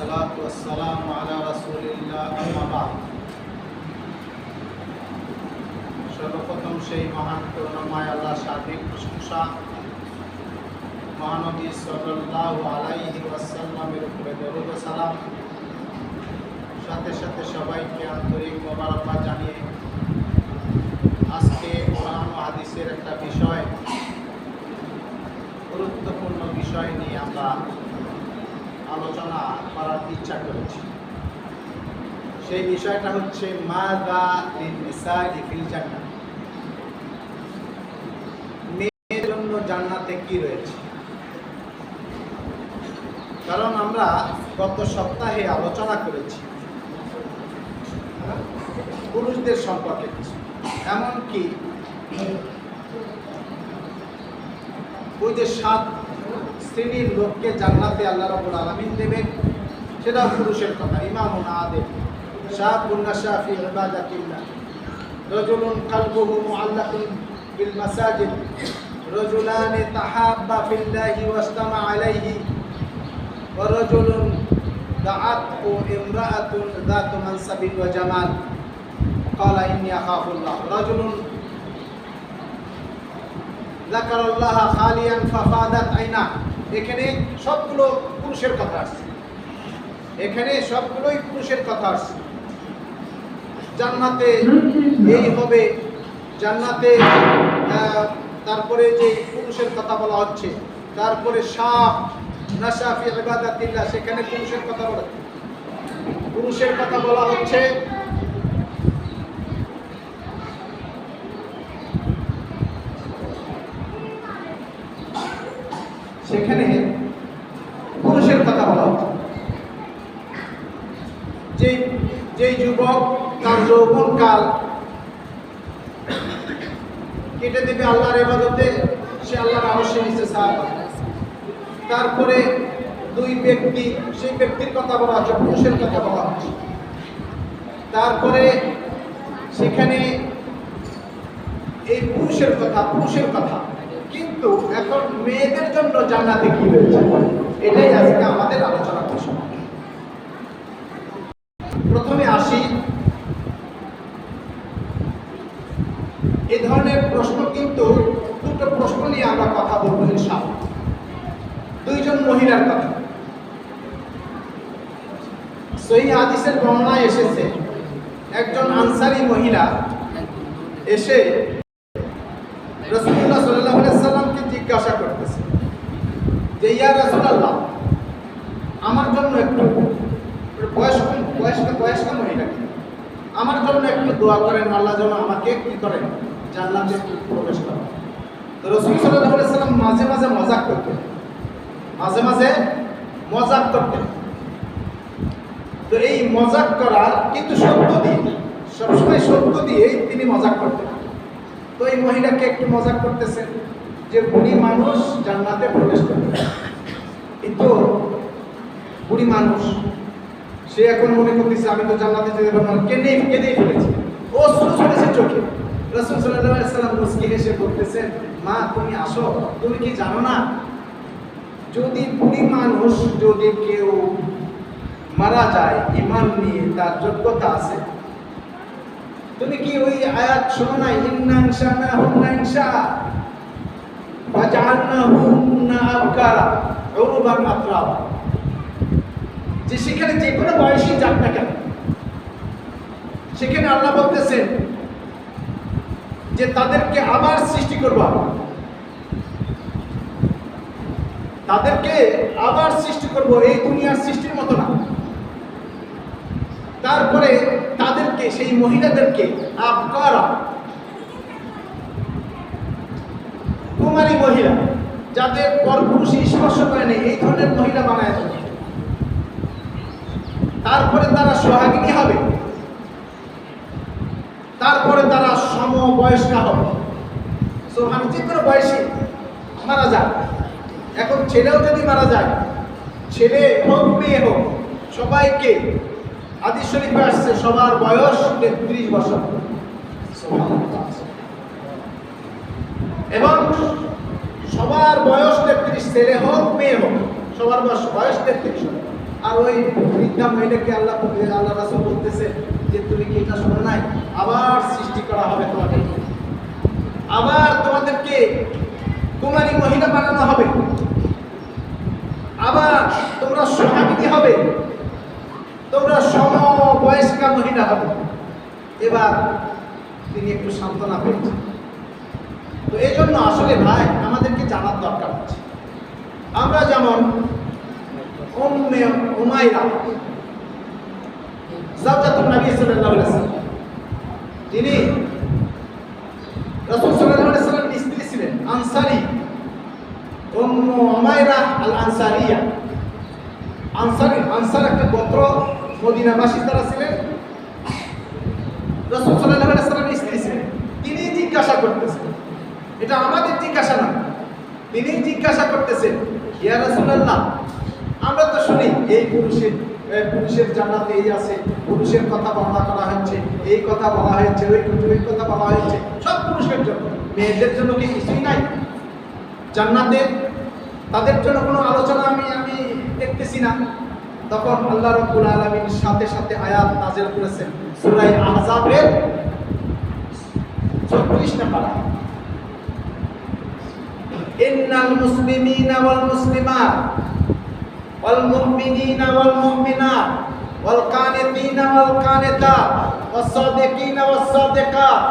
والصلاة والسلام على رسول الله أما بعد সর্বপ্রথম সেই মহান করুণাময় আল্লাহ সার্বিক প্রশংসা মহানবী সাল্লাল্লাহু আলাইহি ওয়াসাল্লামের উপরে দরুদ ও সালাম সাথে সাথে সবাইকে আন্তরিক মোবারকবাদ জানিয়ে আজকে কোরআন ও হাদিসের একটা বিষয় গুরুত্বপূর্ণ বিষয় নিয়ে আমরা আলোচনা করার ইচ্ছা করেছি। সেই বিষয়টা হচ্ছে মাযা লিন-নিসাই ফিল জান্নাহ, মেয়েদের জন্য জান্নাতে কি রয়েছে। কারণ আমরা গত সপ্তাহে আলোচনা করেছি পুরুষদের সম্পর্কে কিছু, এমনকি ওই যে 7 শ্রেণীর লোককে জান্নাতে আল্লাহ রাব্বুল আলামিন দেবেন, সেটাও পুরুষের কথা। ইমামুন আদিল, শাবুন নাশা ফি ইবাদাতিল্লাহ, রাজুলুন কলবুহু মুআল্লাকুন বিল মাসাজিদ, রাজুলানি তাহাব্বা ফিল্লাহি ওয়াসতামা আলাইহি, ওয়া রাজুলুন দাআতহু ইমরাআতুন যাতু মানসাবিন ওয়া জামাল ক্বালা ইন্নী আখাফুল্লাহ, রাজুলুন যাকারাল্লাহ খালিয়ান ফাফাদাত আইনা। এখানে সবগুলো পুরুষের কথা আসছে, এখানে সবগুলোই পুরুষের কথা আসছে। জান্নাতে এই হবে, জান্নাতে তারপরে যে পুরুষের কথা বলা হচ্ছে, তারপরে শাব নাশা ফি ইবাদাতিল্লাহ, সেখানে পুরুষের কথা বলা হচ্ছে। সেখানে পুরুষের কথা বলা হচ্ছে। যেই যুবক তার যৌবনকাল কেটে দেবে আল্লাহর ইবাদতে, সে আল্লাহর আরশের নিচে ছায়া পাবে। তারপরে 2 ব্যক্তি, সেই ব্যক্তির কথা বলা হচ্ছে, পুরুষের কথা বলা হচ্ছে। তারপরে সেখানে এই পুরুষের কথা, কিন্তু এখন মেয়েদের জন্য জান্নাতে কি রয়েছে, এটাই আজকে আমাদের আলোচনার বিষয়। প্রথমে আসি, এই ধরনের প্রশ্ন কিন্তু 2টো প্রশ্ন নিয়ে আমরা কথা বলবো ইনশাআল্লাহ। 2 জন মহিলার কথা। সহিহ হাদিসের বর্ণনায় এসেছে, একজন আনসারী মহিলা এসে রাসূলুল্লাহ সাল্লাল্লাহু আলাইহি সাল্লামকে জিজ্ঞাসা করতেছে যে ইয়া রাসূলুল্লাহ, আমার জন্য একটু বয়স্ক মহিলা, আমার জন্য একটু দোয়া করেন, আল্লাহ যেন আমাকে কি করেন, জান্নাতে প্রবেশ করেন। তো রাসূল সাল্লাল্লাহু আলাইহি সাল্লাম মাঝে মাঝে মজাক করতেন। তো এই মজাক করার কিন্তু সত্য দিয়ে, সবসময় সত্য দিয়ে তিনি মজাক করতেন। তো এই মহিলাকে একটু মজাক করতেছেন যে বুড়ি মানুষ জান্নাতে প্রবেশ করবে। এই তো বুড়ি মানুষ, সে এখন মনে করতেছে আমি তো জান্নাতে যেতে পারবো না, কেঁদেই ফেলেছে, অশ্রু ঝরেছে চোখে। রাসূল সাল্লাল্লাহু আলাইহি সাল্লাম মুস্কি হেসে বলতেছেন, মা তুমি আসো, তুমি কি জানো না, যদি বুড়ি মানুষ, যদি কেউ মারা যায় ঈমান নিয়ে, তার যোগ্যতা আছে। তুমি কি ওই আয়াত শোনো না, ইন্না ইনশাআহুন্না ইনশা ওয়াজআলনাহুন্না আবকারা উরবান আতরাবা, যে সেখানে যে কোনো বয়সী যাক না কেন, সেখানে আল্লাহ বলতেছেন যে তাদেরকে আবার সৃষ্টি করব, এই দুনিয়ার সৃষ্টির মতো না। তারপরে তাদেরকে, সেই মহিলাদেরকে আবকারা, কুমারী মহিলা, যাদের পরপুরুষে স্পর্শ করে নেই, এই ধরনের মহিলা বানায় দেবে। তারপরে তারা সোহাগিনী হবে, তারপরে তারা সমবয়স্কা হবে। সোহাগী যে কোনো বয়সী মারা যায়, এখন ছেলেও যদি মারা যায়, ছেলে হোক মেয়ে হোক, সবাইকে, হাদিস শরীফে আসছে সবার বয়স 33 বছর, এবং সবার বয়স 33, ছেলে হোক মেয়ে হোক, সবার বয়স 33 হবে। আর ওই বৃদ্ধা মহিলাকে আল্লাহ রাসূল বলতেছে যে তুমি কি এটা শোনো নাই, আবার সৃষ্টি করা হবে তোমাদের, আবার তোমাদেরকে কুমারী মহিলা বানানো হবে, আবার তোমরা সোহাগিনী হবে, তোমরা সমবয়স্কা মহিলা হবে। এবার তিনি একটু সান্ত্বনা পেয়েছেন। তো এই জন্য আসলে ভাই আমাদেরকে জানার দরকার আছে। আমরা যেমন উম্মে উমাইরা জাওজাতুন নবী সাল্লাল্লাহু আলাইহি ওয়াসাল্লাম, তিনি রাসূল সাল্লাল্লাহু আলাইহি ওয়াসাল্লামের স্ত্রী ছিলেন, আনসারী, উম্মে উমাইরা আল আনসারিয়া। আনসার একটা গোত্র, মদিনাবাসী তারা ছিলেন, রাসূল সাল্লাল্লাহু আলাইহি ওয়াসাল্লামের স্ত্রী ছিলেন। তিনি জিজ্ঞাসা করতেছেন, এটা আমাদের জিজ্ঞাসা না, তিনি জিজ্ঞাসা করতেছেন, ইয়া রাসূলুল্লাহ, আমরা তো শুনি এই পুরুষের জান্নাতে এই আছে, পুরুষের কথা বর্ণনা করা হচ্ছে, এই কথা বলা হয়েছে, ওই কথা বলা হয়েছে, সব পুরুষের জন্য, মেয়েদের জন্য কি কিছুই নাই জান্নাতে? তাদের জন্য কোনো আলোচনা আমি দেখতেছি না। তখন আল্লাহ রাব্বুল আলামিন সাথে সাথে আয়াত নাযিল করেছেন সূরা আহজাবের 34 নম্বর আয়াত, ইন্নাল মুসলিমিনা ওয়াল মুসলিমাত ওয়াল মুমিনিনা ওয়াল মুমিনাত ওয়াল কানিতিনা ওয়াল কানিতাত ওয়াস সাদিকিনা ওয়াস সাদিকাত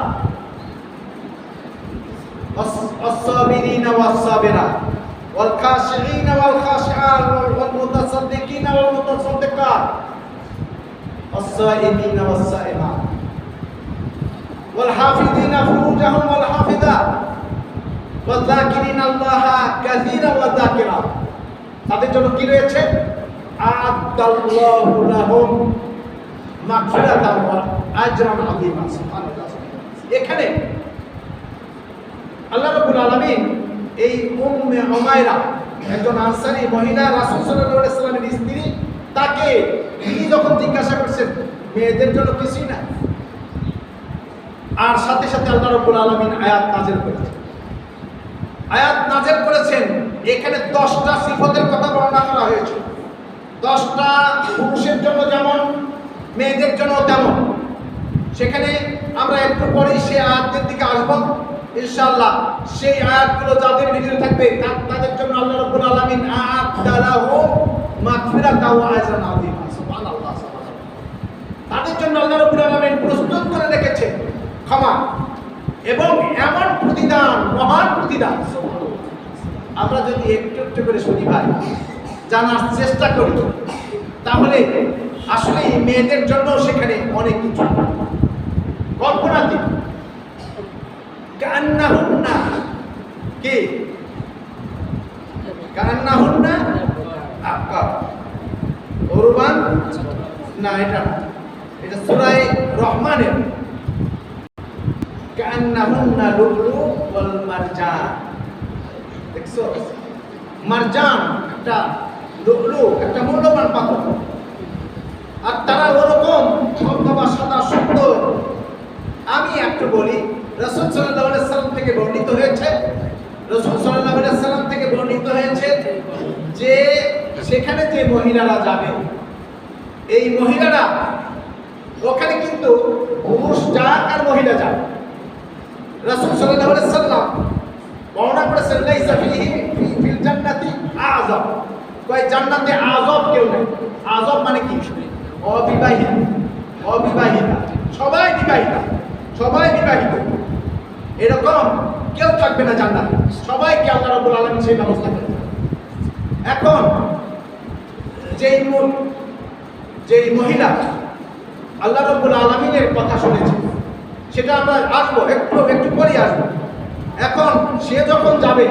ওয়াস সাবিরিনা ওয়াস সাবিরাত ওয়াল খাশিঈনা ওয়াল খাশিআত ওয়াল মুতাসাদ্দিকিনা ওয়াল মুতাসাদ্দিকাত ওয়াস সাইমিনা ওয়াস সাইমাত ওয়াল হাফিযিনা ফুরুজাহুম ওয়াল হাফিযাত ওয়াল যাকিরিনা আল্লাহা কাসীরান ওয়াল যাকিরাত। তাদের জন্য কি রয়েছে? আ'আদাল্লাহু লাহুম মাগফিরাতান ওয়া আজরান আযীমা। সুবহানাল্লাহ। এখানে আল্লাহ রাব্বুল আলামিন এই উম্মে উমাইরা, একজন আনসারী মহিলা, রাসূল সাল্লাল্লাহু আলাইহি ওয়াসাল্লামের স্ত্রী, তাকে তিনি যখন জিজ্ঞাসা করছেন মেয়েদের জন্য কিছুই না, আর সাথে সাথে আল্লাহ রাব্বুল আলামিন আয়াত নাযিল করেছেন। আয়াত নাযিল করেছেন, এখানে 10টা সিফাতের কথা বর্ণনা করা হয়েছে। 10টা পুরুষের জন্য যেমন, মেয়েদের জন্য তেমন। সেখানে আমরা একটু পরেই সেই আয়াতের দিকে আসব ইনশাআল্লাহ। সেই আয়াতগুলো যাদের ভিতরে থাকবে তাদের জন্য আল্লাহ রাব্বুল আলামিন আ'আদালাহু মাগফিরাতান ওয়া আজরান আযীমা। সুবহানাল্লাহ। তাদের জন্য আল্লাহ রাব্বুল আলামিন প্রস্তুত করে রেখেছেন ক্ষমা এবং এমন প্রতিদান, মহান প্রতিদান। আমরা যদি একটু একটু করে শুনি ভাই, জানার চেষ্টা করি, তাহলে আসলে এই মেয়েদের জন্য সেখানে অনেক কিছু কল্পনাতীত। কান্নাহুন্না কি? কান্নাহুন্না আকার ওরবান না, এটা সূরা রহমানের কান্নাহুন্না লুলু ওয়াল মারজান। দেখছো, মারজান একটা লুলু, একটা মূল্যবান পাথর, আর তারা ওরকম ধবধবা সাদা সুন্দর। আমি একটু বলি, রাসূল সাল্লাল্লাহু আলাইহি ওয়াসাল্লাম থেকে বর্ণিত হয়েছে, রাসূল সাল্লাল্লাহু আলাইহি ওয়াসাল্লাম থেকে বর্ণিত হয়েছে যে সেখানে যে মহিলারা যাবে, এই মহিলারা ওখানে কিন্তু পুরুষ যাক আর মহিলা যাক, রাসূল সাল্লাল্লাহু আলাইহি ওয়াসাল্লাম বর্ণনা করেছেন লাইসা ফিহি ফিল জান্নাতি আযব, কয় জান্নাতে আযব কেউ নেই। আযব মানে কি? অবিবাহিত, অবিবাহিতা, সবাই বিবাহিতা, সবাই বিবাহিত, এরকম কেউ থাকবে না জান্নাতে। সবাইকে আল্লাহ রাব্বুল আলামিন সেই ব্যবস্থা করেছেন। এখন যেই মহিলা আল্লাহ রাব্বুল আলামিনের কথা শুনেছে, সেটা আমরা আসবো, একটু পরে আসবো। এখন সে যখন যাবে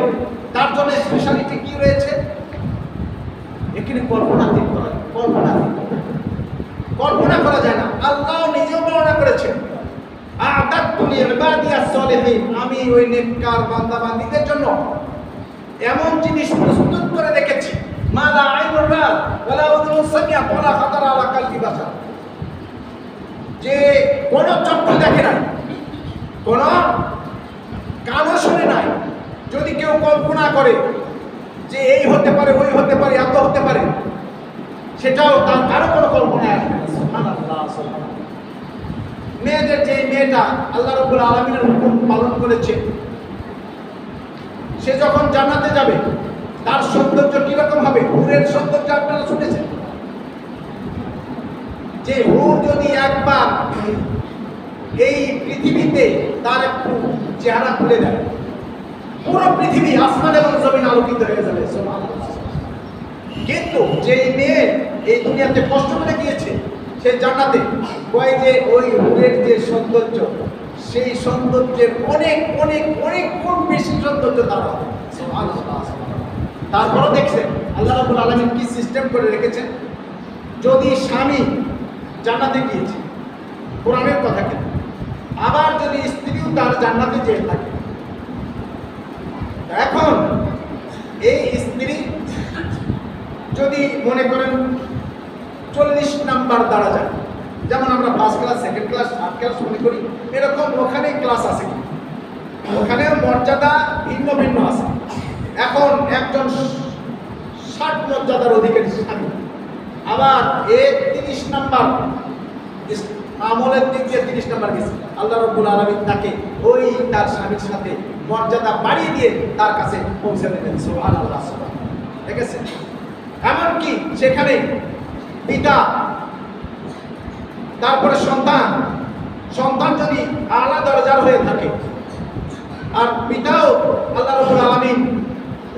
তার জন্য স্পেশালিটি কি রয়েছে এখানে কল্পনাতীত কল্পনা করা যায় না। আল্লাহ নিজেও বর্ণনা করেছেন, আ'দাতু লি'ইবাদিয়াস সালিহিন, আমি ওই নেককার বান্দা বান্দীদের জন্য এমন জিনিস প্রস্তুত করে রেখেছি, মা লা আইনুর রা'আত ওয়া লা উযুনুন সামি'আত ওয়া লা খাতারা আলা কালবি বাশার, যে কোন চক্ষু দেখে নাই, কোন কানও শুনে নাই। যদি কেউ কল্পনা করে যে এই হতে পারে, ওই হতে পারে, এত হতে পারে, সেটাও তার কারো কোনো কল্পনায় আসবে না। সুবহানাল্লাহ, সুবহানাল্লাহ। মেয়েদের যে মেয়েটা আল্লাহ রাব্বুল আলামিনের হুকুম পালন করেছে, সে যখন জান্নাতে যাবে তার সৌন্দর্য কিরকম হবে? হুরের সৌন্দর্য আপনারা শুনেছেন যে হুর যদি একবার এই পৃথিবীতে তার একটু চেহারা খুলে দেয়, পুরো পৃথিবী আসমান এবং জমিন আলোকিত হয়ে যাবে। সুবহানাল্লাহ। কিন্তু যে মেয়ে এই দুনিয়াতে কষ্ট করে গিয়েছে, সে জান্নাতে কয় যে ওই হুরের যে সৌন্দর্য, সেই সৌন্দর্যের অনেক অনেক অনেক গুণ বেশি সৌন্দর্য তার হবে। সুবহানাল্লাহ। তারপরও দেখছেন আল্লাহ রাব্বুল আলামিন কি সিস্টেম করে রেখেছেন। যদি স্বামী জান্নাতে গিয়েছে, কোরআনের কথা কিন্তু, আবার যদি স্ত্রীও তার জান্নাতে যেয়ে থাকে, এখন এই স্ত্রী যদি মনে করেন 40 নাম্বার দ্বারা যায়, যেমন আমরা first class, second class, third class মনে করি, এরকম ওখানে ক্লাস আছে, ওখানে মর্যাদা ভিন্ন ভিন্ন আছে। এখন একজন 60 মর্যাদার অধিকারী স্বামী, আবার 30 নাম্বার আমলের দিক দিয়ে 30 নাম্বার গেছে, আল্লাহ রাব্বুল আলামিন তাকে ওই তার স্বামীর সাথে মর্যাদা বাড়িয়ে দিয়ে তার কাছে পৌঁছে দেবেন। সুবহানাল্লাহ। দেখেছেন? এমনকি সেখানে পিতা, তারপরে সন্তান, সন্তান যদি আলা দরজার হয়ে থাকে আর পিতাও আল্লাহ রাব্বুল আলামিন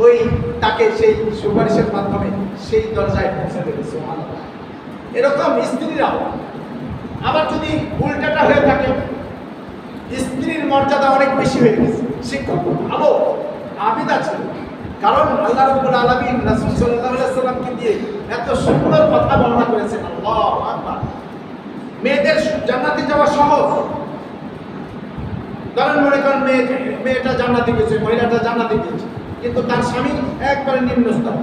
ওই তাকে সেই সুপারিশের মাধ্যমে সেই দরজায় পৌঁছে দেবে। সুবহানাল্লাহ। এরকম স্ত্রীরাও, আবার যদি উল্টাটা হয়ে থাকে, স্ত্রীর মর্যাদা অনেক বেশি হয়ে গেছে, সে খুব ভালো আবিদা ছিল, কারণ আল্লাহ রাব্বুল আলামিন রাসূল সাল্লাল্লাহু আলাইহি ওয়াসাল্লামকে দিয়ে এত সুন্দর কথা বর্ণনা করেছেন। আল্লাহু আকবার। মেয়েদের জান্নাতে যাওয়া সহজ। ধরেন মনে করেন মেয়েটা জান্নাতে গেছে, মহিলাটা জান্নাতে গেছে, কিন্তু তার স্বামী একবারে নিম্ন স্তর,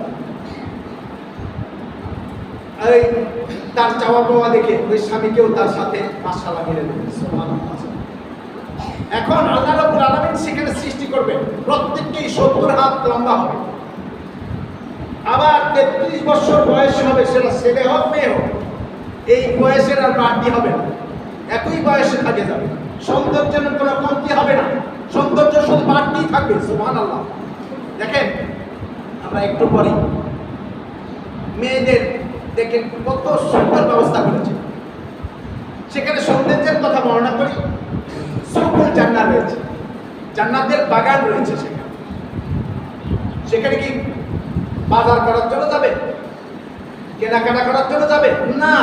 এই তার চাওয়া পাওয়া দেখে ওই স্বামীকেও তার সাথে মাশাআল্লাহ মিলে দেবে। সুবহানাল্লাহ। এখন আল্লাহ রাব্বুল আলামিন সেখানে সৃষ্টি করবেন, প্রত্যেককেই 70 হাত লম্বা হবে, আবার 33 বছর বয়স হবে, সেটা ছেলে হোক মেয়ে হোক, এই বয়সের আর বাড়তি হবে না, একই বয়সে থাকে যাবে, সৌন্দর্যের কোনো কমতি হবে না, সৌন্দর্য শুধু বাড়তেই থাকবে। সুবহানাল্লাহ। দেখেন আমরা একটু পরে মেয়েদের দেখেন কত সুন্দর ব্যবস্থা করেছে, সেখানে সৌন্দর্যের কথা বর্ণনা করি। সুকুল জান্নাত রয়েছে, জান্নাতের বাগান রয়েছে, সেখানে কি বাজার করার জন্য যাবে, কেনাকাটা করার জন্য যাবে না,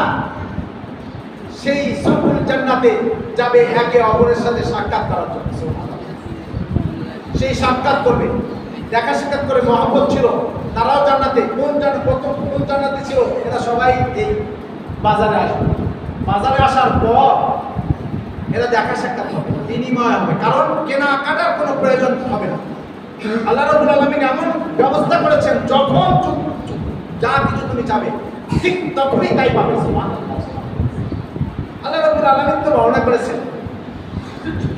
সেই সুকুল জান্নাতে যাবে একে অপরের সাথে সাক্ষাৎ করার জন্য। সেই সাক্ষাৎ করবে, দেখা সাক্ষাৎ করে মহব্বত ছিল, তারাও জান্নাতে, কোন জান্নাতে ছিল, এরা সবাই এই বাজারে আসবে, বাজারে আসার পর এরা দেখা সাক্ষাৎ হবে, বিনিময় হবে, কারণ কেনাকাটার কোনো প্রয়োজন হবে না। আল্লাহ রাব্বুল আলামিন এমন ব্যবস্থা করেছেন, যখন যা কিছু তুমি চাবে ঠিক তখনই তাই পাবে। সুবহানাল্লাহ। আল্লাহ রাব্বুল আলামিন তো বর্ণনা করেছেন,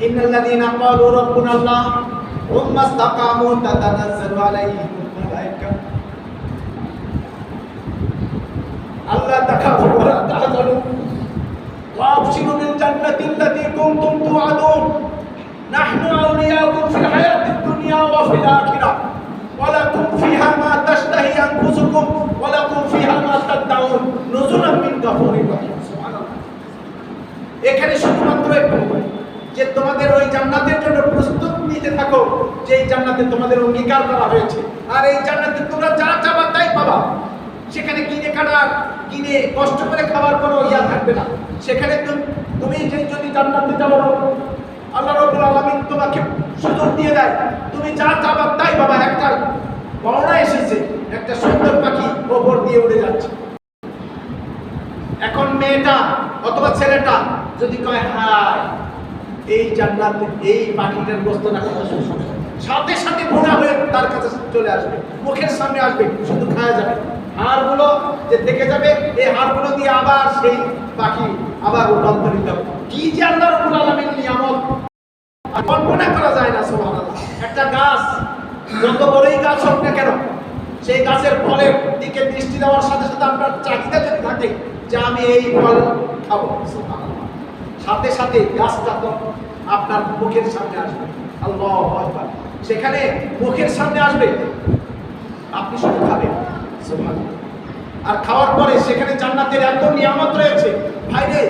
ইন্নাল্লাযীনা ক্বালু রাব্বুনাল্লাহ সুম্মা ইসতাকামু তাতানাজ্জালু আলাইহিমুল মালায়েকা আল্লা তাখাফু ওয়া লা তাহজানু ওয়া আবশিরু বিল জান্নাতি আল্লাতী কুনতুম তুআদুন নাহনু আউলিয়াউকুম ফিল হায়াতিদ দুনিয়া ওয়া ফিল আখিরাহ ওয়া লাকুম ফিহা মা তাশতাহি আনফুসুকুম ওয়া লাকুম ফিহা মা তাদউন নুজুলাম মিন গাফুরির রাহিম। সুবহানাল্লাহ। এখানে শুধুমাত্র একটু যে তোমাদের ওই জান্নাতের জন্য প্রস্তুত নিতে থাকো, যে এই জান্নাতে তোমাদের অঙ্গীকার করা হয়েছে, আর এই জান্নাতে তোমরা যা চাবা তাই পাবা, সেখানে কিনে কষ্ট করে খাবার কোনো ইয়া থাকবে না, সেখানে তুমি যদি জান্নাতে যাও, আল্লাহ রাব্বুল আলামিন তোমাকে সুযোগ দিয়ে দেয়, তুমি যা চাবা তাই পাবা। একটা বর্ণনা এসেছে, একটা সুন্দর পাখি ওপর দিয়ে উড়ে যাচ্ছে, এখন মেয়েটা অথবা ছেলেটা যদি কয় হায় এই জান্নাত, এই পাখিটার গোশতটা কত সুস্বাদু, সাথে সাথে ভোনা হয়ে তার কাছে চলে আসবে, মুখের সামনে আসবে, শুধু খাওয়া যাবে, হাড়গুলো যে থেকে যাবে, এই হাড়গুলো দিয়ে আবার সেই পাখি আবার রূপান্তরিত হবে। কি যে আল্লাহ রাব্বুল আলামিন নিয়ামত, কল্পনা করা যায় না। সুবহানাল্লাহ। একটা গাছ যত বড়ই গাছ হোক না কেন, সেই গাছের ফলের দিকে দৃষ্টি দেওয়ার সাথে সাথে আপনার চাহিদা যদি থাকে যে আমি এই ফল খাবো, সাথে সাথে গাছটা তো আপনার মুখের সামনে আসবে। আল্লাহু আকবার। সেখানে মুখের সামনে আসবে, আপনি শুধু খাবেন। সুবহানাল্লাহ। আর খাওয়ার পরে সেখানে জান্নাতের এত নিয়ামত রয়েছে ভাইরে,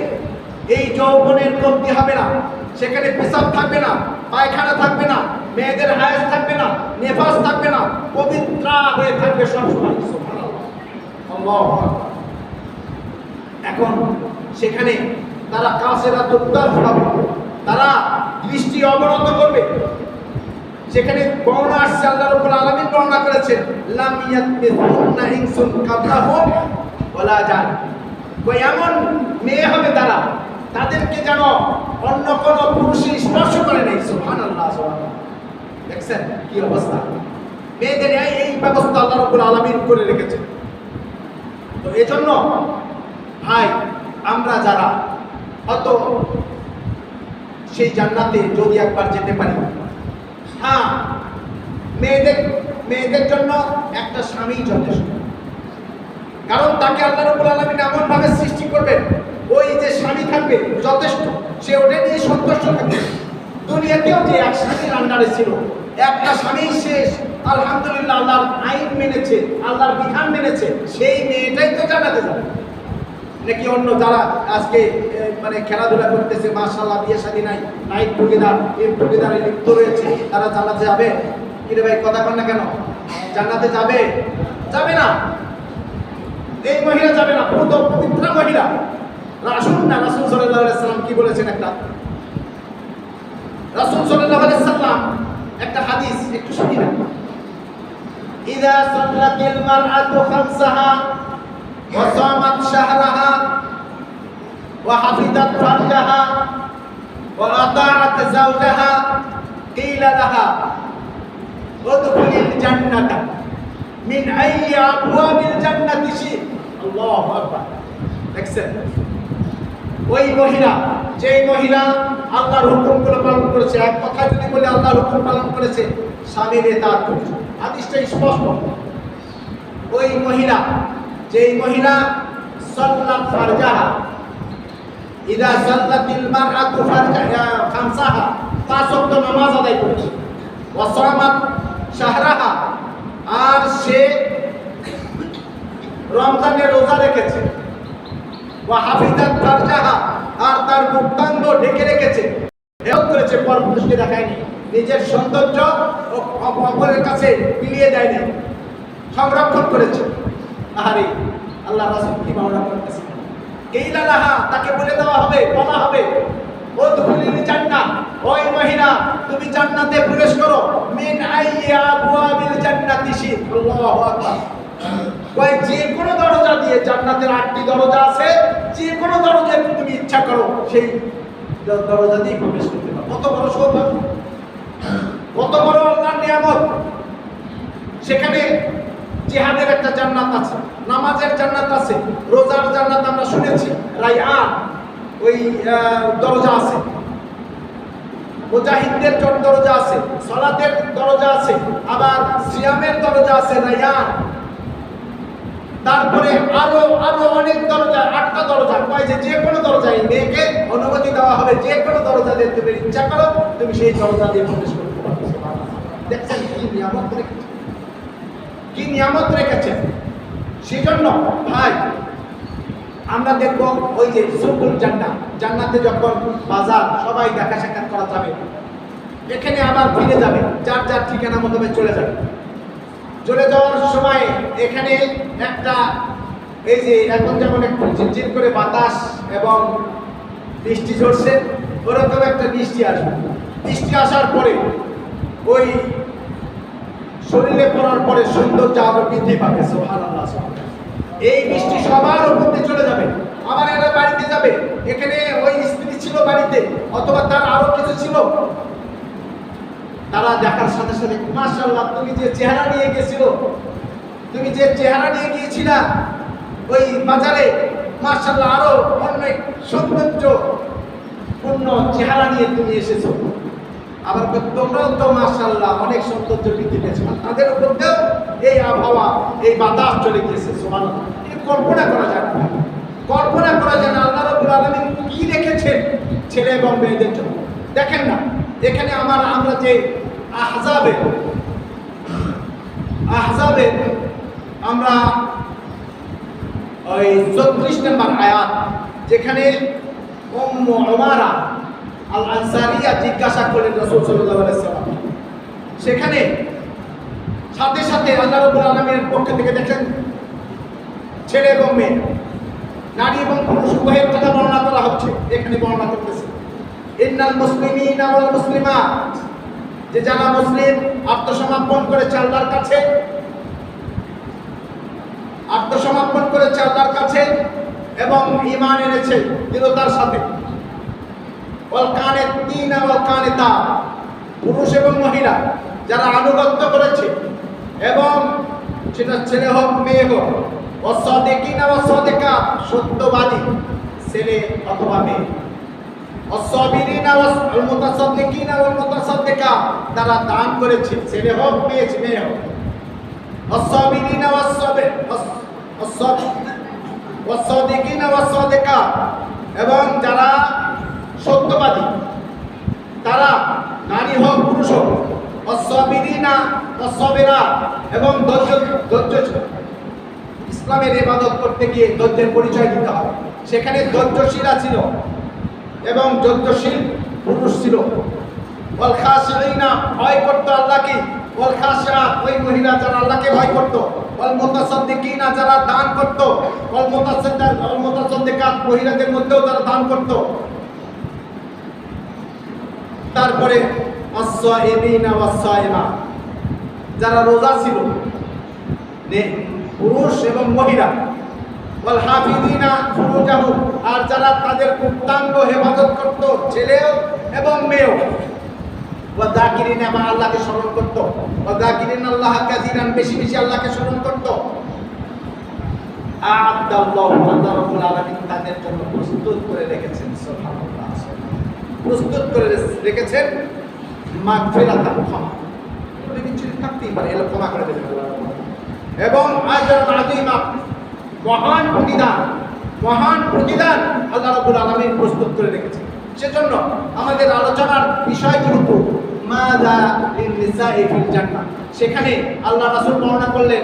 এই যৌবনের কমতি হবে না, সেখানে পেশাব থাকবে না, পায়খানা থাকবে না, মেয়েদের হায়াজ থাকবে না, নেফাস থাকবে না, পবিত্র হয়ে থাকবে সবসময়। সুবহানাল্লাহ। আল্লাহু আকবার। এখন সেখানে তারা কাছেরা দুর্দার পাবে, তারা দৃষ্টি অবনত করবে। সেখানে বর্ণনা আসছে, আল্লাহ রাব্বুল আলামিন বর্ণনা করেছেন, লাম ইয়াতমিসুন্না ইনসুন কাবলাহুম ওয়ালা জান। ওই এমন মেয়ে হবে তারা, তাদেরকে যেন অন্য কোন পুরুষই স্পর্শ করে নাই। সুবহানাল্লাহ, সুবহানাল্লাহ। দেখছেন কি অবস্থা? মেয়েদের এই ব্যবস্থা আল্লাহ রাব্বুল আলামিন করে রেখেছেন। তো এজন্য ভাই, আমরা যারা হয়তো সেই জান্নাতে যদি একবার যেতে পারি, হ্যাঁ, মেয়েদের জন্য একটা স্বামী যথেষ্ট। কারণ তাকে আল্লাহ রাব্বুল আলামিন এমন ভাবে সৃষ্টি করবেন, ওই যে স্বামী থাকবে যথেষ্ট, সে ওটা নিয়ে সন্তুষ্ট থাকবে। দুনিয়াতেও যে এক স্বামীর আন্ডারে ছিল, একটা স্বামী শেষ, আলহামদুলিল্লাহ আল্লাহর আইন মেনেছে, আল্লাহর বিধান মেনেছে, সেই মেয়েটাই তো জান্নাতে যাবে। নাকি অন্য যারা আজকে মানে খেলাধুলা করতেছে, মাশাআল্লাহ, বিয়ে শাদী নাই, নাইট টুগেদারে লিপ্ত রয়েছে, তারা জান্নাতে যাবে? কিরে ভাই, কথা কন না কেন? জান্নাতে যাবে? যাবে না। এই মহিলা যাবে না, পবিত্র মহিলা। রাসূল সাল্লাল্লাহু আলাইহি ওয়াসাল্লাম কি বলেছেন? রাসূল সাল্লাল্লাহু আলাইহি ওয়াসাল্লাম একটা হাদিস একটু শুনি না। ইযা সাল্লাতিল মারআতু খামসাহা ওয়া সামাত শাহরাহা ওয়া হাফিজাত ফারজাহা ওয়া আতাআত যাওজাহা কিলা লাহা উদখুলিল জান্নাতা মিন আইয়ি আবওয়াবিল জান্নাতি শি'ত। আল্লাহু আকবার। দেখছেন, ওই মহিলা, যেই মহিলা আল্লাহর হুকুমগুলো পালন করেছে, এক কথা যদি বলে আল্লাহর হুকুম পালন করেছে, স্বামীর ইতাআত করেছে, হাদিসটা স্পষ্ট। ওই মহিলা, যেই মহিলা সাল্লাত ফারজাহা, ইযা সাল্লাতিল মারআতু ফারজাহা খামসাহা, 5 ওয়াক্ত নামাজ আদায় করেছে, ওয়া সামাত শাহরাহা, আর সে রমজানের রোজা রেখেছে, ওয়া হাফিজাত ফারজাহা, আর তার মুক্তাঙ্গ ঢেকে রেখেছে, হেফাজত করেছে, পরপুরুষকে দেখায়নি, নিজের সৌন্দর্য ও অপরের কাছে বিলিয়ে দেয়নি, সংরক্ষণ করেছে। আরে আল্লাহ রাসূল কি বর্ণনা করতেছেন? কিলা লাহা, তাকে বলে দেওয়া হবে, বলা হবে, উদখুলিল জান্নাহ, ওই মহিলা তুমি জান্নাতে প্রবেশ করো, মিন আইয়ি আবওয়াবিল জান্নাতি শি'ত। আল্লাহু আকবার। ওই যে কোনো দরজা দিয়ে, জান্নাতের 8টি দরজা আছে, যে কোনো দরজায় তুমি ইচ্ছা করো সেই দরজা দিয়ে প্রবেশ করতে পারো। কত বড় সৌভাগ্য, কত বড় আল্লাহর নিয়ামত! সেখানে জিহাদের একটা জান্নাত আছে, নামাজের জান্নাত আছে, রোজার জান্নাত আমরা শুনেছি, রায়্যান ওই দরজা আছে, মুজাহিদদের দরজা আছে, সালাতের দরজা আছে, আবার সিয়ামের দরজা আছে, রায়্যান। তারপরে আরো অনেক দরজা, 8টা দরজা। কয় যে কোনো দরজায় মেয়েকে অনুমতি দেওয়া হবে, যে কোনো দরজা দিয়ে তুমি ইচ্ছা করো তুমি সেই দরজা দিয়ে প্রবেশ করতে পারবে। দেখছেন কি নিয়ামত রেখেছে, কি নিয়ামত রেখেছেন। সেজন্য ভাই, আমরা দেখবো ওই যে সুকুল জান্নাত, জান্নাতে যখন বাজার সবাই দেখা সাক্ষাৎ করা যাবে, এখানে আবার ফিরে যাবে, যার যার ঠিকানা মোতাবেক চলে যাবে। চলে যাওয়ার সময় এখানে একটা, এই যে এখন যেমন একটু ঝিরঝির করে বাতাস এবং বৃষ্টি ঝরছে, ওরকম একটা বৃষ্টি আসবে। বৃষ্টি আসার পরে ওই শরীরে পড়ার পরে সৌন্দর্য আরো বৃদ্ধি পাবে। সুবহানাল্লাহ। এই বৃষ্টি সবার উপর দিয়ে চলে যাবে, আবার এরা বাড়িতে যাবে। এখানে ওই স্ত্রী ছিল বাড়িতে, অথবা তার আরো কিছু ছিল, তারা দেখার সাথে সাথে মাশাআল্লাহ, তুমি যে চেহারা নিয়ে গিয়েছিলে ওই বাজারে, মাশাআল্লাহ আরো অনেক সৌন্দর্যপূর্ণ চেহারা নিয়ে তুমি এসেছো। আবার তোমরাও তো মাশাআল্লাহ অনেক সৌন্দর্য বৃদ্ধি পেয়েছো। তাদের উপর এই আবহাওয়া, এই বাতাস চলে গিয়েছে। সুবহানাল্লাহ, এটা কল্পনা করা যায় না, কল্পনা করা যায় না আল্লাহ রাব্বুল আলামিন কি রেখেছেন ছেলে এবং মেয়েদের জন্য। দেখেন না, এখানে আমরা যে আহজাবে আমরা ওই 34 নম্বর আয়াত, যেখানে উম্মু উমারা আল আনসারিয়া জিজ্ঞাসা করলেন রাসূল সাল্লাল্লাহু আলাইহি ওয়াসাল্লাম, সেখানে সাথে সাথে আল্লাহ রাব্বুল আলামিনের পক্ষ থেকে দেখেন ছেলে এবং মেয়ে, নারী এবং পুরুষ উভয়ের কথা বর্ণনা করা হচ্ছে। এখানে বর্ণনা করতেছে ইন্নাল মুসলিমিনা ওয়াল মুসলিমাত, যে যারা মুসলিম আত্মসমর্পণ করেছে আল্লাহর কাছে, আত্মসমর্পণ করেছে আল্লাহর কাছে এবং ঈমান এনেছে দৃঢ়তার সাথে। ওয়াল কানিতিনা ওয়াল কানিতা, পুরুষ এবং মহিলা যারা আনুগত্য করেছে, এবং সেটা ছেলে হোক মেয়ে হোক। ওয়াসাদিকিনা ওয়াসাদিকাত, সত্যবাদী ছেলে অথবা মেয়ে। ওয়াসাবিরিনা ওয়াল মুতাসাদ্দিকিনা ওয়াল মুতাসাদ্দিকাত, যারা দান করেছে ছেলে হোক মেয়ে হোক। ওয়াসাবিরিনা ওয়াসাদিকিনা ওয়াসাদিকাত, এবং যারা সত্যবাদী তারা নারী হোক পুরুষ হোক। ওয়াসাবিরিনা ওয়াসাবিরাত, এবং ধৈর্য। ইসলামের ইবাদত করতে গিয়ে ধৈর্যের পরিচয় দিতে হবে। সেখানে ধৈর্যশীলা ছিল এবং ধৈর্যশীল পুরুষ ছিল। ওয়াল খাশিঈনা, ভয় করতো আল্লাহকে। ওয়াল খাশিআত, ওই মহিলা যারা আল্লাহকে ভয় করতো। ওয়াল মুতাসাদ্দিকিনা, যারা দান করতো। ওয়াল মুতাসাদ্দিকাত, মহিলাদের মধ্যেও যারা দান করতো। তারপরে ওয়াস-সাইমিনা ওয়াস-সাইমা, যারা রোজা ছিল পুরুষ এবং মহিলা। ওয়াল হাফিযিনা ফুরুজাহুম, আর যারা তাদের গুপ্তাঙ্গ হেফাজত করত ছেলেও এবং মেয়েও। ওয়া যাকিরিনা, এবং আল্লাহকে স্মরণ করত। ওয়া যাকিরিনা আল্লাহ কাসীরান, বেশি বেশি আল্লাহকে স্মরণ করত। আ'আদাল্লাহু, আল্লাহ রাব্বুল আলামিন তাদের জন্য প্রস্তুত করে রেখেছেন, সুবহানাল্লাহ, প্রস্তুত করে রেখেছেন মাগফিরাতান, ক্ষমা। কোনো কিছু থাকতেই পারে, এলো ক্ষমা করে দেবেন এবং আজরান আযীমা, মহান প্রতিদান আল্লাহ রাব্বুল আলামিন প্রস্তুত করে রেখেছেন। সেজন্য আমাদের আলোচনার বিষয় কিন্তু মাযা লিন-নিসাই ফিল জান্নাহ। সেখানে আল্লাহ রাসূল বর্ণনা করলেন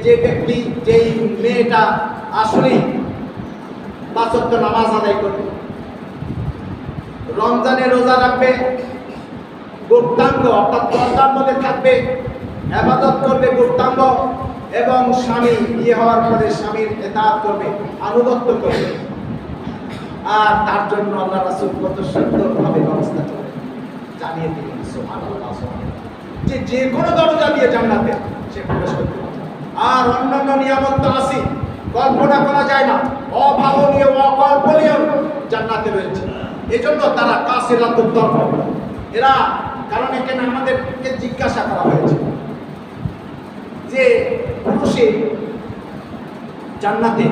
যে ব্যক্তি, যেই মেয়েটা আসলেই ৫ ওয়াক্ত নামাজ আদায় করবে, রমজানে রোজা রাখবে, গুপ্তাঙ্গ অর্থাৎ পর্দার মধ্যে থাকবে, ইবাদত করবে গুপ্তাঙ্গ, এবং স্বামী বিয়ে হওয়ার পরে স্বামীর ইতাআত করবে, আনুগত্য করবে, আর তার জন্য আল্লাহ রাসূল কত সুন্দরভাবে ব্যবস্থা করে জানিয়ে দিলেন, সুবহানাল্লাহ, যে কোনো দরজা দিয়ে জান্নাতে সে প্রবেশ করতে পারে। আর অন্যান্য নিয়ামত তো আছে, কল্পনা করা যায় না, অভাবনীয় অকল্পনীয় জান্নাতে রয়েছে। এজন্য তারা কাসিরাতুদ দরব, এরা, কারণ এখানে আমাদেরকে জিজ্ঞাসা করা হয়েছে যে পুরুষে জান্নাতে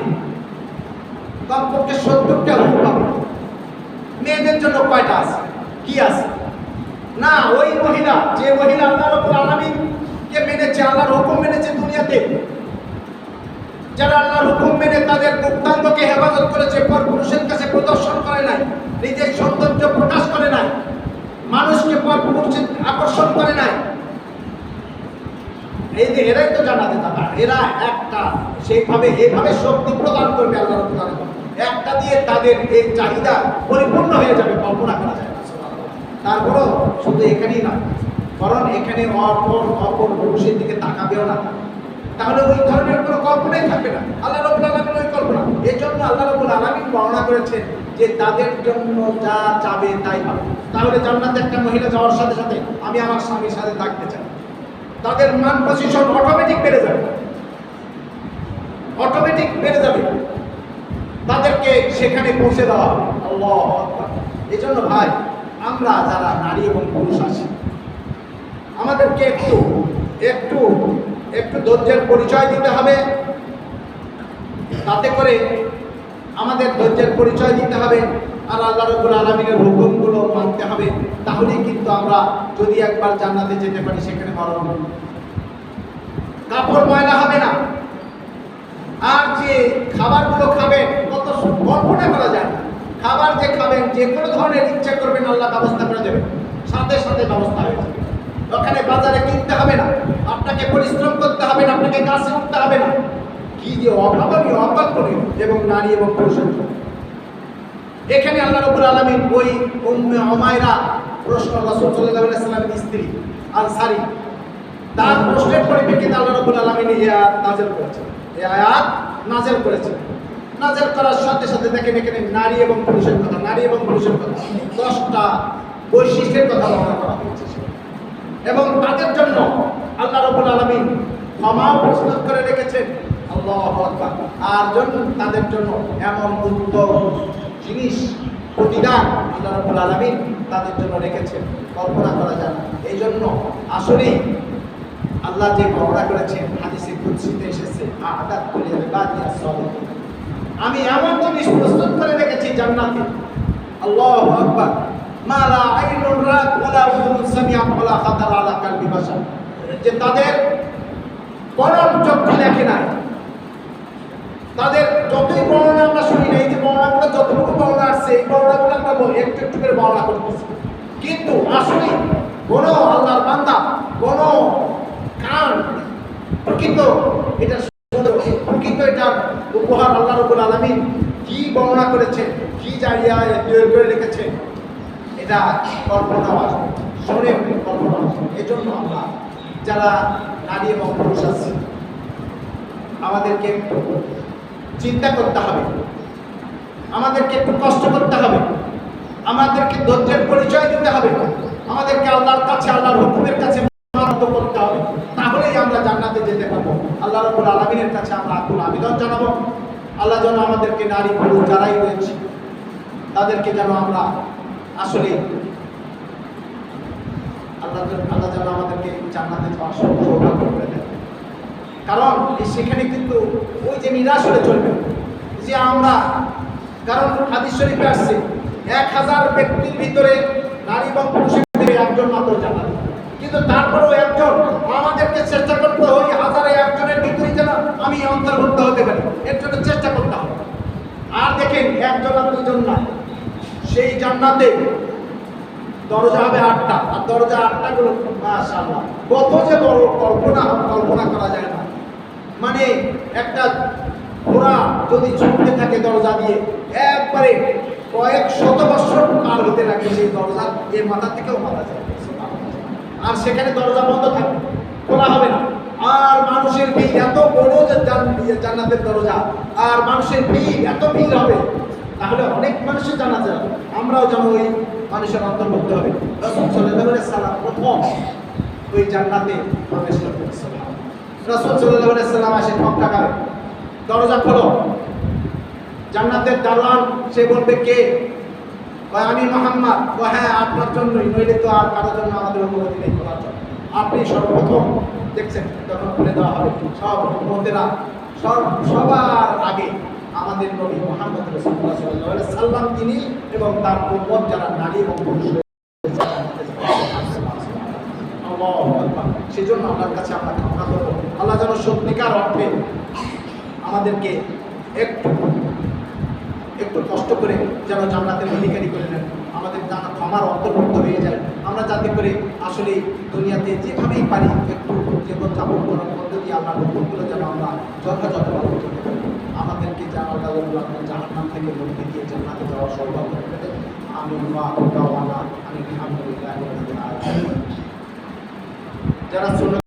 কমপক্ষে 70টা রূপ পাবে, মেয়েদের জন্য কয়টা আছে, কি আছে? না, ওই মহিলা, যে মহিলা আল্লাহ রাব্বুল আলামিনকে মেনেছে, আল্লাহর হুকুম মেনেছে দুনিয়াতে, যারা আল্লাহর হুকুম মেনে তাদের গুপ্তাঙ্গকে হেফাজত করেছে, পর পুরুষের কাছে প্রদর্শন করে নাই, নিজের সৌন্দর্য প্রকাশ করে নাই, মানুষকে পর পুরুষের আকর্ষণ করে নাই, এই যে এরাই তো জান্নাতে যাবে। এরা একটা এইভাবে শক্তি প্রদান করবে আল্লাহ রাব্বুল আলামিন, একটা দিয়ে তাদের এই চাহিদা পরিপূর্ণ হয়ে যাবে, কল্পনা করা যায় না। তারপরও শুধু এখানেই না, কারণ এখানে অপর পুরুষের দিকে তাকাবেও না, তাহলে ওই ধরনের কোনো কল্পনাই থাকবে না। আল্লাহ রাব্বুল আলামিন ওই কল্পনা, এই জন্য আল্লাহ রাব্বুল আলামিন বর্ণনা করেছেন যে তাদের জন্য যা চাবে তাই পাবে। তাহলে জান্নাতে একটা মহিলা যাওয়ার সাথে সাথে আমি আমার স্বামীর সাথে থাকতে চাই, তাদের মান পজিশন অটোমেটিক বেড়ে যাবে, তাদেরকে সেখানে পৌঁছে দেওয়া হবে। আল্লাহু আকবার। এই জন্য ভাই, আমরা যারা নারী এবং পুরুষ আছি, আমাদেরকে একটু ধৈর্যের পরিচয় দিতে হবে। তাতে করে আমাদের ধৈর্যের পরিচয় দিতে হবে, আর আল্লাহ রাব্বুল আলামিনের হুকুমগুলো মানতে হবে। তাহলেই কিন্তু আমরা যদি একবার জান্নাতে যেতে পারি, সেখানে মরণ কাপড় ময়লা হবে না। আর যে খাবারগুলো খাবেন কত কল্পনা করা যায় না। খাবার যে খাবেন যে কোনো ধরনের ইচ্ছা করবেন আল্লাহ ব্যবস্থা করে দেবেন, সাথে সাথে ব্যবস্থা হয়ে যাবে। ওখানে বাজারে কিনতে হবে না, আপনাকে পরিশ্রম করতে হবে না, আপনাকে গাছে উঠতে হবে না। কি যে অভাবনীয় অকল্পনীয় এবং নারী এবং পুরুষের জন্য। এখানে আল্লাহ রাব্বুল আলামিন ওই উম্মে উমাইরা প্রশ্ন রাসূল সাল্লাল্লাহু আলাইহি ওয়াসাল্লামের স্ত্রী আনসারী, তার প্রশ্নের পরিপ্রেক্ষিতে আল্লাহ রাব্বুল আলামিন এই আয়াত নাযিল করেছেন। এই আয়াত নাযিল করেছেন। নাযিল করার সাথে সাথে দেখেন এখানে নারী এবং পুরুষের কথা, নারী এবং পুরুষের কথা 10টা বৈশিষ্ট্যের কথা বর্ণনা করা হয়েছে এবং তাদের জন্য আল্লাহ রাব্বুল আলামিন ক্ষমা প্রস্তুত করে রেখেছেন। আল্লাহু আকবার। আর তাদের জন্য এমন উত্তম জিনিস প্রতিদান আল্লাহ রাব্বুল আলামিন তাদের জন্য রেখেছেন, কল্পনা করা যায় না। এই জন্য আসলেই আল্লাহ যে বর্ণনা করেছেন হাদিসে কুদসিতে এসেছে, আ'আদাতু লিইবাদিয়াস সালিহিন, আমি এমন জিনিস প্রস্তুত করে রেখেছি জান্নাতে। আল্লাহু আকবার। মা লা আইনুন রাআত ওয়ালা উযুনুন সামিআত ওয়ালা খাতারা আলা কালবি বাশার, যে তাদের পরম চক্ষু দেখে নাই, তাদের যতই বর্ণনা আমরা শুনি না, এই যে বর্ণনাগুলো যতটুকু বর্ণনা আসছে এই বর্ণনাগুলো আমরা একটু একটু করে বর্ণনা করতেছি, কিন্তু আসলে কোনো আল্লাহর বান্দা কোনো কান প্রকৃত এটা প্রকৃত এটা উপহার আল্লাহ রাব্বুল আলামিন কি বর্ণনা করেছেন, কি জায়গায় তৈরি করে রেখেছেন, এটা কল্পনা আসবে, শুনে কল্পনা আসবে। এই জন্য আমরা যারা নারী এবং পুরুষ আছি আমাদেরকে চিন্তা করতে হবে, আমাদেরকে একটু কষ্ট করতে হবে, আমাদেরকে ধৈর্যের পরিচয় দিতে হবে, আমাদেরকে আল্লাহর কাছে আল্লাহর হুকুমের কাছে মানত করতে হবে, তাহলেই আমরা জান্নাতে যেতে পারবো। আল্লাহ রাব্বুল আলামিনের কাছে আমরা আকুল আবেদন জানাবো, আল্লাহ যেন আমাদেরকে নারী পুরুষ যারাই রয়েছে তাদেরকে যেন আমরা আসলে আল্লাহ যেন আমাদেরকে জান্নাতে যাওয়ার সৌভাগ্য করে দেন। কারণ সেখানে কিন্তু ওই যে নিরাশ হলে চলবে যে আমরা, কারণ হাদিস শরীফে আসছে 1000 ব্যক্তির ভিতরে নারী এবং পুরুষের ভিতরে একজন মাত্র জান্নাত, কিন্তু তারপরেও একজন আমাদেরকে চেষ্টা করতে হবে ওই 1001 জনের ভিতরে যেন আমি অন্তর্ভুক্ত হতে পারি, এর জন্য চেষ্টা করতে হবে। আর দেখেন একজন আর দুজন না, সেই জান্নাতে দরজা হবে 8টা, আর দরজা 8টা গুলো মাশাআল্লাহ কত যে বড়, কল্পনা করা যায় না। মানে একটা ঘোড়া যদি ছুটতে থাকে দরজা দিয়ে একবারে কয়েক শত বছর পার হতে লাগে সেই দরজা এর মাথা থেকেও মাথা যায়, আর সেখানে দরজা বন্ধ থাকবে, খোলা হবে না। আর মানুষের ভিড় এত বড় যে জান্নাতের দরজা, আর মানুষের ভিড় এত ভিড় হবে, তাহলে অনেক মানুষের জানা যায়। আমরাও যেন ওই মানুষের অন্তর্ভুক্ত হবে। রাসূল সাল্লাল্লাহু আলাইহি সাল্লাম প্রথম ওই জান্নাতে প্রবেশ করতেন। রাসূল সাল্লাল্লাহু আলাইহি সাল্লাম আসে ঠকঠাকারে, দরজা খোলো। জান্নাতের দারোয়ান সে বলবে কে? আমি মুহাম্মদ। হ্যাঁ আপনার জন্যই, নইলে তো আর কারোর জন্য আমাদের অনুমতি নেই খোলার জন্য। আপনি সর্বপ্রথম দেখছেন তখন খুলে দেওয়া হবে। সব উম্মতেরা সবার আগে আমাদের নবী মুহাম্মদ রাসূলুল্লাহ সাল্লাল্লাহু আলাইহি সাল্লাম তিনি এবং তার উম্মত যারা নারী এবং পুরুষ, সেজন্য আল্লাহর কাছে আমরা কামনা করবো আল্লাহ যেন সত্যিকার অর্থে আমাদেরকে একটু কষ্ট করে যেন জান্নাতের অধিকারী করে নেন, আমাদের যেন ক্ষমার অন্তর্ভুক্ত হয়ে যায়। আমরা যাতে করে আসলে দুনিয়াতে যেভাবেই পারি একটু জীবনযাপন করার পদ্ধতি আল্লাহর হুকুমগুলো যেন আমরা যথাযথ পালন করতে পারি। আমাদেরকে যেন আল্লাহ জাহান্নাম থেকে মুক্তি দিয়ে জান্নাতে যাওয়ার সৌভাগ্য করে দেন। আমি আলহামদুলিল্লাহ যারা